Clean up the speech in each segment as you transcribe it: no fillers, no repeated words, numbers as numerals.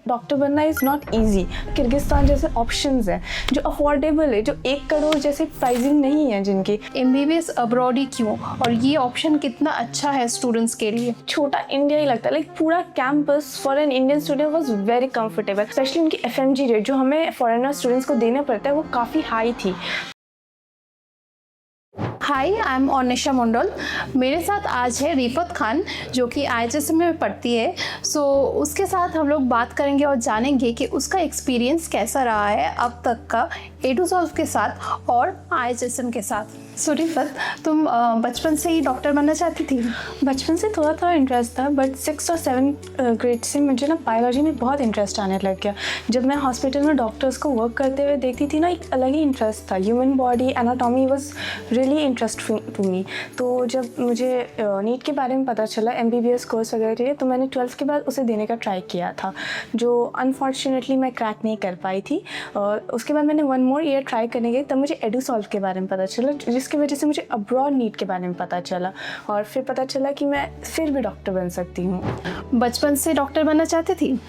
Doctor बनना is not easy. Kyrgyzstan जैसे options हैं जो अफोर्डेबल है, जो 1 करोड़ जैसे प्राइसिंग नहीं है जिनकी। MBBS अब्रॉड ही क्यों, और ये ऑप्शन कितना अच्छा है स्टूडेंट्स के लिए? छोटा इंडिया ही लगता है, लाइक पूरा campus for an Indian student was very comfortable. Specially उनकी FMG रेट जो हमें फॉरेनर स्टूडेंट्स को देना पड़ता है वो काफ़ी हाई थी। हाय, आई एम ओनिशा मंडल। मेरे साथ आज है रिफत खान जो कि IHSM में पढ़ती है। उसके साथ हम लोग बात करेंगे और जानेंगे कि उसका एक्सपीरियंस कैसा रहा है अब तक का EduSolve के साथ और IHSM के साथ। रिफत, तुम बचपन से ही डॉक्टर बनना चाहती थी? बचपन से थोड़ा थोड़ा इंटरेस्ट था, बट 6 और 7 ग्रेड से मुझे ना बायोलॉजी में बहुत इंटरेस्ट आने लग गया। जब मैं हॉस्पिटल में डॉक्टर्स को वर्क करते हुए देखती थी ना, एक अलग ही इंटरेस्ट था। Human body anatomy was really interest to me. तो जब मुझे नीट के बारे में पता चला, MBBS कोर्स वगैरह, तो मैंने 12th के बाद उसे देने का ट्राई किया था, जो अनफॉर्चुनेटली मैं क्रैक नहीं कर पाई थी। और उसके बाद मैंने 1 more ईयर ट्राई करने गई, तब मुझे EduSolve के बारे में पता चला, जिसकी वजह से मुझे अब्रॉड नीट के बारे में पता चला। और फिर पता चला कि मैं फिर भी डॉक्टर बन सकती हूँ। बचपन से डॉक्टर बनना चाहती थी?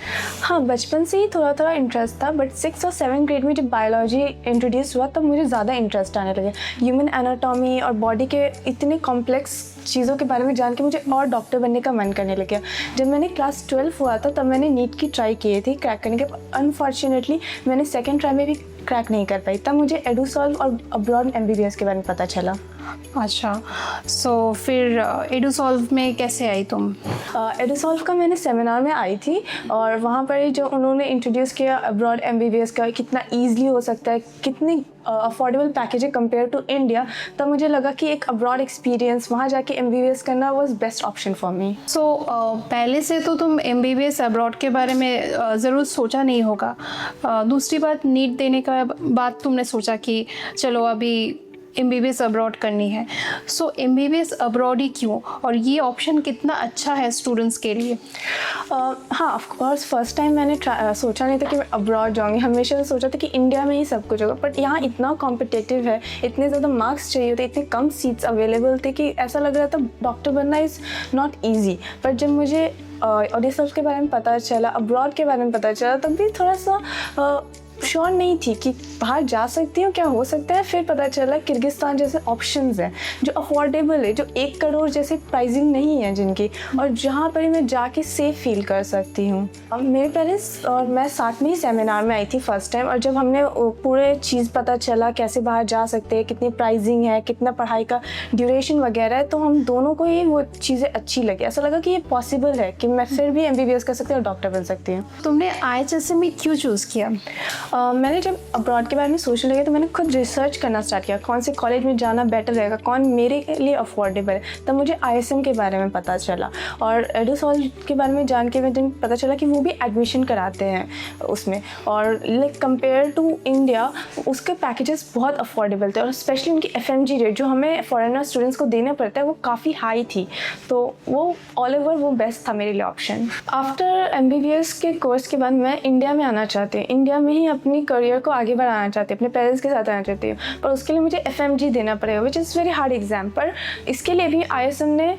हाँ, बचपन से ही थोड़ा थोड़ा इंटरेस्ट था, बट 6 और 7 ग्रेड में जब बायोलॉजी इंट्रोड्यूस हुआ तब मुझे ज़्यादा इंटरेस्ट आने लगे। ह्यूमन एनाटॉमी और बॉडी के इतने कॉम्प्लेक्स चीज़ों के बारे में जान के मुझे और डॉक्टर बनने का मन करने लग गया। जब मैंने क्लास 12 हुआ था तब मैंने नीट की ट्राई की थी क्रैक करने के। अनफॉर्चुनेटली मैंने सेकेंड ट्राई में भी क्रैक नहीं कर पाई। तब मुझे EduSolve और अब्रॉड MBBS के बारे में पता चला। अच्छा, फिर EduSolve में कैसे आई तुम? EduSolve का मैंने सेमिनार में आई थी, और वहाँ पर जो उन्होंने इंट्रोड्यूस किया अब्रॉड MBBS का, कितना ईजिली हो सकता है, कितनी अफोर्डेबल पैकेज है कंपेयर टू इंडिया, तब मुझे लगा कि एक अब्रॉड एक्सपीरियंस वहाँ जाके MBBS करना was best option for me. पहले से तो तुम MBBS अब्रॉड के बारे में ज़रूर सोचा नहीं होगा। दूसरी बात, नीट देने का बाद तुमने सोचा कि चलो अभी MBBS अब्रॉड करनी है। MBBS अब्रॉड ही क्यों, और ये ऑप्शन कितना अच्छा है स्टूडेंट्स के लिए? हाँ, ऑफ कोर्स फर्स्ट टाइम मैंने सोचा नहीं था कि मैं अब्रॉड जाऊँगी। हमेशा सोचा था कि इंडिया में ही सब कुछ होगा, बट यहाँ इतना कॉम्पिटिटिव है, इतने ज़्यादा मार्क्स चाहिए होते, इतने कम सीट्स अवेलेबल थे कि ऐसा लग रहा था डॉक्टर बनना इज़ नॉट ईजी। पर जब मुझे EduSolve के बारे में पता चला, अब्रॉड के बारे में पता चला, तब भी थोड़ा सा श्योर नहीं थी कि बाहर जा सकती हूँ, क्या हो सकता है। फिर पता चला किर्गिस्तान जैसे ऑप्शंस हैं जो अफोर्डेबल है, जो 1 करोड़ जैसे प्राइसिंग नहीं है जिनकी, और जहाँ पर मैं जाके सेफ फील कर सकती हूँ। मेरे पेरेंट्स और मैं साथ में ही सेमिनार में आई थी फर्स्ट टाइम, और जब हमने पूरे चीज़ पता चला कैसे बाहर जा सकते हैं, कितनी प्राइसिंग है, कितना पढ़ाई का ड्यूरेशन वगैरह है, तो हम दोनों को ही वो चीज़ें अच्छी लगी। ऐसा लगा कि ये पॉसिबल है कि मैं फिर भी MBBS कर सकती हूँ और डॉक्टर बन सकती हूँ। तुमने IHSM में क्यों चूज़ किया? मैंने जब अब्रॉड के बारे में सोचने लगी तो मैंने खुद रिसर्च करना स्टार्ट किया, कौन से कॉलेज में जाना बेटर रहेगा, कौन मेरे लिए अफोर्डेबल है। तब मुझे ISM के बारे में पता चला, और EduSolve के बारे में जान के मुझे पता चला कि वो भी एडमिशन कराते हैं उसमें, और लाइक कंपेयर टू इंडिया उसके पैकेजेस बहुत अफोर्डेबल थे, और स्पेशली उनकी FMG रेट जो हमें फॉरेनर स्टूडेंट्स को देना पड़ता है वो काफ़ी हाई थी। तो वो ऑल ओवर वो बेस्ट था मेरे लिए ऑप्शन। आफ्टर MBBS के कोर्स के बाद मैं इंडिया में आना चाहती हूँ, इंडिया में ही अपनी करियर को आगे बढ़ाना चाहती हूँ, अपने पेरेंट्स के साथ आना चाहती हूँ, पर उसके लिए मुझे FMG देना पड़ेगा, which is very hard exam. पर इसके लिए भी ISM ने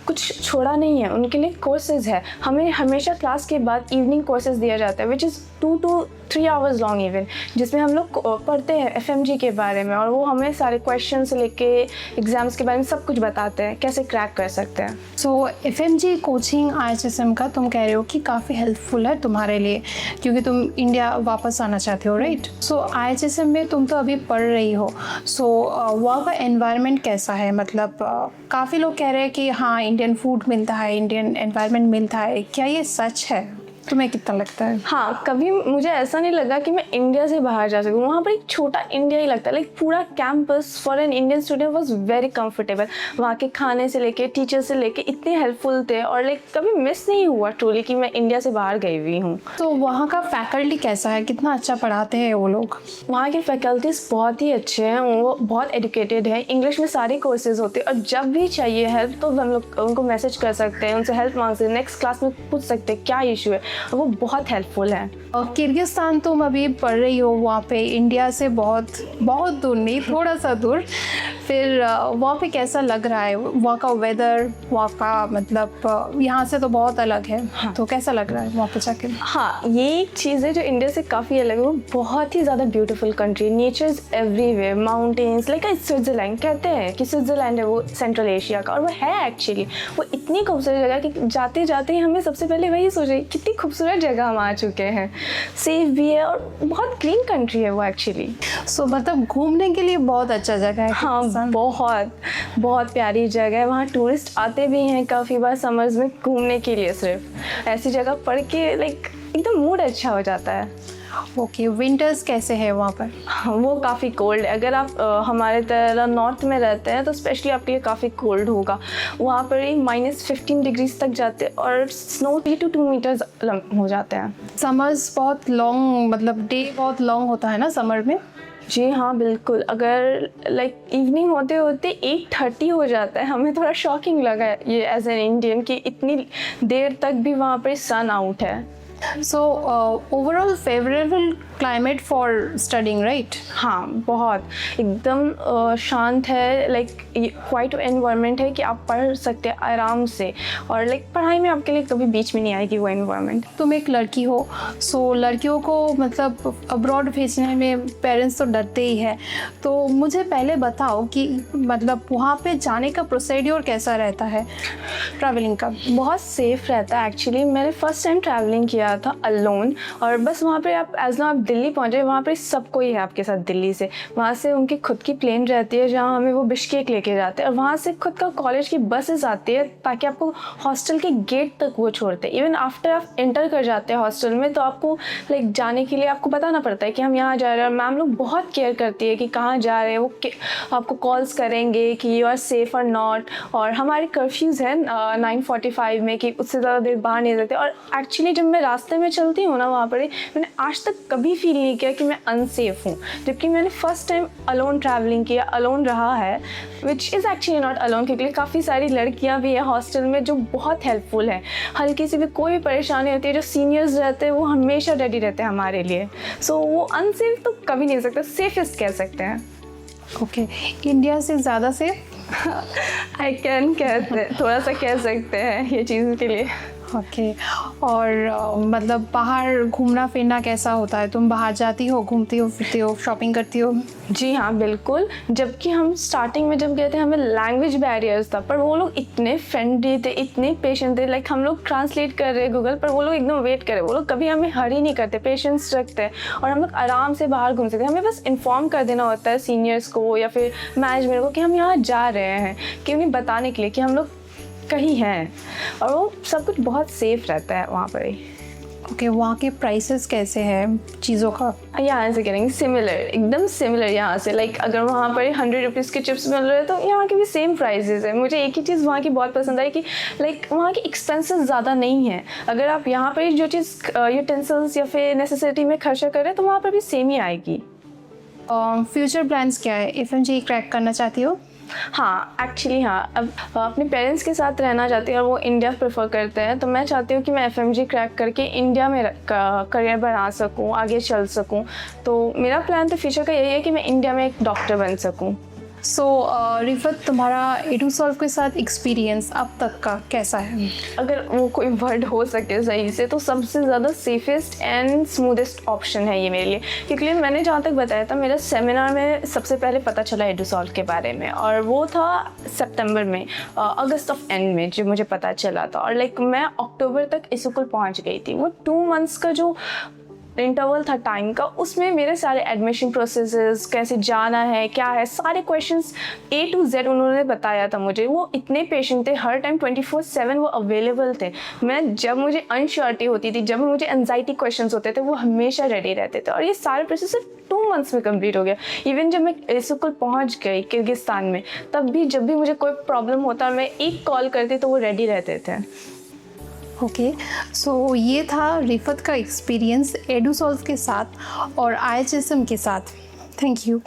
कुछ छोड़ा नहीं है, उनके लिए कोर्सेज है। हमें हमेशा क्लास के बाद इवनिंग कोर्सेज दिया जाता है, which is 2 to 3 hours long even, जिसमें हम लोग पढ़ते हैं FMG के बारे में, और वो हमें सारे क्वेश्चन से लेके एग्जाम्स के बारे में सब कुछ बताते हैं, कैसे क्रैक कर सकते हैं। FMG कोचिंग IHSM का तुम कह रहे हो कि काफ़ी हेल्पफुल है तुम्हारे लिए, क्योंकि तुम इंडिया वापस आना चाहते हो, राइट? IHSM में तुम तो अभी पढ़ रही हो, वहाँ का एनवायरनमेंट कैसा है? मतलब काफ़ी लोग कह रहे हैं कि हाँ, इंडियन फूड मिलता है, इंडियन एनवायरनमेंट मिलता है, क्या ये सच है? तुम्हें कितना लगता है? हाँ, कभी मुझे ऐसा नहीं लगा कि मैं इंडिया से बाहर जा सकूँ। वहाँ पर एक छोटा इंडिया ही लगता है, लाइक पूरा campus for an Indian student was very comfortable. वहाँ के खाने से लेके, टीचर से लेके इतने हेल्पफुल थे, और लाइक कभी मिस नहीं हुआ ट्रूली कि मैं इंडिया से बाहर गई हुई हूँ। तो वहाँ का फैकल्टी कैसा है, कितना अच्छा पढ़ाते हैं वो लोग? वहाँ के फैकल्टीज़ बहुत ही अच्छे हैं, वो बहुत एजुकेटेड हैं, इंग्लिश में सारे कोर्सेज होते हैं, और जब भी चाहिए हेल्प तो हम लोग उनको मैसेज कर सकते हैं, उनसे हेल्प मांग सकते हैं, नेक्स्ट क्लास में पूछ सकते हैं क्या इशू है, और वो बहुत हेल्पफुल है। किर्गिस्तान तुम अभी पढ़ रही हो वहाँ पे, इंडिया से बहुत बहुत दूर नहीं, थोड़ा सा दूर। फिर वहाँ पे कैसा लग रहा है? वहाँ का वेदर, वहाँ का मतलब यहाँ से तो बहुत अलग है। हाँ। तो कैसा लग रहा है वहाँ पे जाके? हाँ, ये एक चीज़ है जो इंडिया से काफ़ी अलग है। वो बहुत ही ज़्यादा beautiful country, nature is everywhere, mountains, like Switzerland कहते हैं कि स्विट्ज़रलैंड है वो सेंट्रल एशिया का, और वो है एक्चुअली। वो इतनी खूबसूरत जगह है कि जाते जाते ही हमें सबसे पहले वही सोच रही कितनी खूबसूरत जगह हम आ चुके हैं। सेफ भी है और बहुत क्लीन कंट्री है वो एक्चुअली। सो मतलब घूमने के लिए बहुत अच्छा जगह है। हाँ, बहुत बहुत प्यारी जगह है। वहाँ टूरिस्ट आते भी हैं काफ़ी बार समर्स में घूमने के लिए। सिर्फ ऐसी जगह पढ़ के लाइक एकदम मूड अच्छा हो जाता है। ओके, विंटर्स कैसे है वहाँ पर? हाँ, वो काफ़ी कोल्ड है। अगर आप हमारे तरह नॉर्थ में रहते हैं तो स्पेशली आपके लिए काफ़ी कोल्ड होगा। वहाँ पर ही -15 डिग्रीज तक जाते हैं और स्नो 3 to 2 मीटर्स हो जाते हैं। समर्स बहुत लॉन्ग, मतलब डे बहुत लॉन्ग होता है ना समर में? जी हाँ, बिल्कुल। अगर लाइक इवनिंग होते होते 8:30 हो जाता है। हमें थोड़ा शॉकिंग लगा ये एज एन इंडियन कि इतनी देर तक भी वहाँ पर सन आउट है। So overall favourable climate for studying, right? हाँ, बहुत एकदम शांत है। लाइक क्वाइट एनवायरनमेंट है कि आप पढ़ सकते हैं आराम से, और लाइक पढ़ाई में आपके लिए कभी बीच में नहीं आएगी वो एनवायरनमेंट। तुम एक लड़की हो, सो लड़कियों को मतलब अब्रॉड भेजने में पेरेंट्स तो डरते ही है। तो मुझे पहले बताओ कि मतलब वहाँ पे जाने का प्रोसीड्योर कैसा रहता है ट्रैवलिंग का? बहुत सेफ रहता है एक्चुअली। मैंने फ़र्स्ट टाइम ट्रैवलिंग किया था अलोन, और बस वहाँ पे आप एज आप दिल्ली पहुँचे, वहाँ पे सब कोई है आपके साथ दिल्ली से। वहाँ से उनकी खुद की प्लेन रहती है जहाँ हमें वो बिश्केक लेके जाते हैं, और वहाँ से खुद का कॉलेज की बसेस आती है ताकि आपको हॉस्टल के गेट तक वो छोड़ते हैं। इवन आफ्टर आप एंटर कर जाते हैं हॉस्टल में तो आपको लाइक जाने के लिए आपको बताना पड़ता है कि हम यहाँ जा रहे हैं, और मैम लोग बहुत केयर करती है कि कहाँ जा रहे हैं। वो आपको कॉल्स करेंगे कि यू आर सेफ और नॉट। और हमारे कर्फ्यूज़ हैं 9:45 में कि उससे ज़्यादा देर बाहर नहीं रहते। और एक्चुअली जब मैं रास्ते में चलती हूँ ना वहाँ पर, मैंने आज तक कभी फील नहीं किया कि मैं अनसेफ हूँ, जबकि मैंने फर्स्ट टाइम अलोन ट्रैवलिंग किया, अलोन रहा है, which is actually not alone, क्योंकि काफ़ी सारी लड़कियाँ भी हैं हॉस्टल में जो बहुत हेल्पफुल हैं। हल्की सी भी कोई भी परेशानी होती है, जो सीनियर्स रहते हैं वो हमेशा रेडी रहते हैं हमारे लिए। सो वो अनसेफ तो कभी नहीं सकते, सेफेस्ट कह सकते हैं। ओके, इंडिया से ज़्यादा सेफ? आई कैन कहते थोड़ा सा कह सकते हैं ये चीज़ के लिए। ओके, और मतलब बाहर घूमना फिरना कैसा होता है? तुम बाहर जाती हो, घूमती हो, फिरती हो, शॉपिंग करती हो? जी हाँ, बिल्कुल। जबकि हम स्टार्टिंग में जब गए थे हमें लैंग्वेज बैरियर्स था, पर वो लोग इतने फ्रेंडली थे, इतने पेशेंट थे। लाइक हम लोग ट्रांसलेट कर रहे गूगल पर, वो लोग एकदम वेट कर रहे। वो लोग कभी हमें हरी नहीं करते, पेशेंस रखते हैं, और हम लोग आराम से बाहर घूम सकते हैं। हमें बस इन्फॉर्म कर देना होता है सीनियर्स को या फिर मैनेजमेंट को कि हम यहाँ जा रहे हैं, कि उन्हें बताने के लिए कि हम लोग कहीं हैं, और वो सब कुछ बहुत सेफ रहता है वहाँ पर ही। ओके, वहाँ के प्राइसेस कैसे हैं चीज़ों का? यहाँ से करेंगे सिमिलर, एकदम सिमिलर यहाँ से। लाइक अगर वहाँ पर 100 रुपीज़ के चिप्स मिल रहे हैं तो यहाँ के भी सेम प्राइसेस है। मुझे एक ही चीज़ वहाँ की बहुत पसंद आई कि लाइक वहाँ के एक्सपेंसेस ज़्यादा नहीं है। अगर आप यहाँ पर जो चीज़ यूटेंसिल्स या फिर नेसेसिटी में खर्चा करें तो वहाँ पर भी सेम ही आएगी। फ्यूचर प्लान्स क्या है? FMG क्रैक करना चाहती हो? हाँ, एक्चुअली हाँ, अब अपने पेरेंट्स के साथ रहना चाहती हूँ और वो इंडिया प्रेफर करते हैं, तो मैं चाहती हूँ कि मैं FMG क्रैक करके इंडिया में करियर बना सकूँ, आगे चल सकूँ। तो मेरा प्लान तो फ्यूचर का यही है कि मैं इंडिया में एक डॉक्टर बन सकूँ। सो रिफत, तुम्हारा एडुसॉल्व के साथ एक्सपीरियंस अब तक का कैसा है? अगर वो कोई वर्ड हो सके सही से, तो सबसे ज़्यादा सेफेस्ट एंड स्मूदेस्ट ऑप्शन है ये मेरे लिए। क्योंकि मैंने जहाँ तक बताया था, मेरा सेमिनार में सबसे पहले पता चला एडुसॉल्व के बारे में, और वो था सितंबर में, अगस्त ऑफ एंड में जो मुझे पता चला था। और लाइक मैं अक्टूबर तक स्कूल पहुँच गई थी। वो 2 मंथ्स का जो इंटरवल था टाइम का, उसमें मेरे सारे एडमिशन प्रोसेसेस, कैसे जाना है, क्या है, सारे क्वेश्चंस A to Z उन्होंने बताया था मुझे। वो इतने पेशेंट थे, हर टाइम 24/7 वो अवेलेबल थे। मैं जब मुझे अनश्योरिटी होती थी, जब मुझे एनजाइटी क्वेश्चंस होते थे, वो हमेशा रेडी रहते थे। और ये सारे प्रोसेस सिर्फ 2 मंथ्स में कंप्लीट हो गया। इवन जब मैं स्कूल पहुंच गई किर्गिस्तान में, तब भी जब भी मुझे कोई प्रॉब्लम होता, मैं एक कॉल करती तो वो रेडी रहते थे। ओके, सो ये था रिफत का एक्सपीरियंस एडुसॉल्व के साथ और IHSM के साथ। Thank you.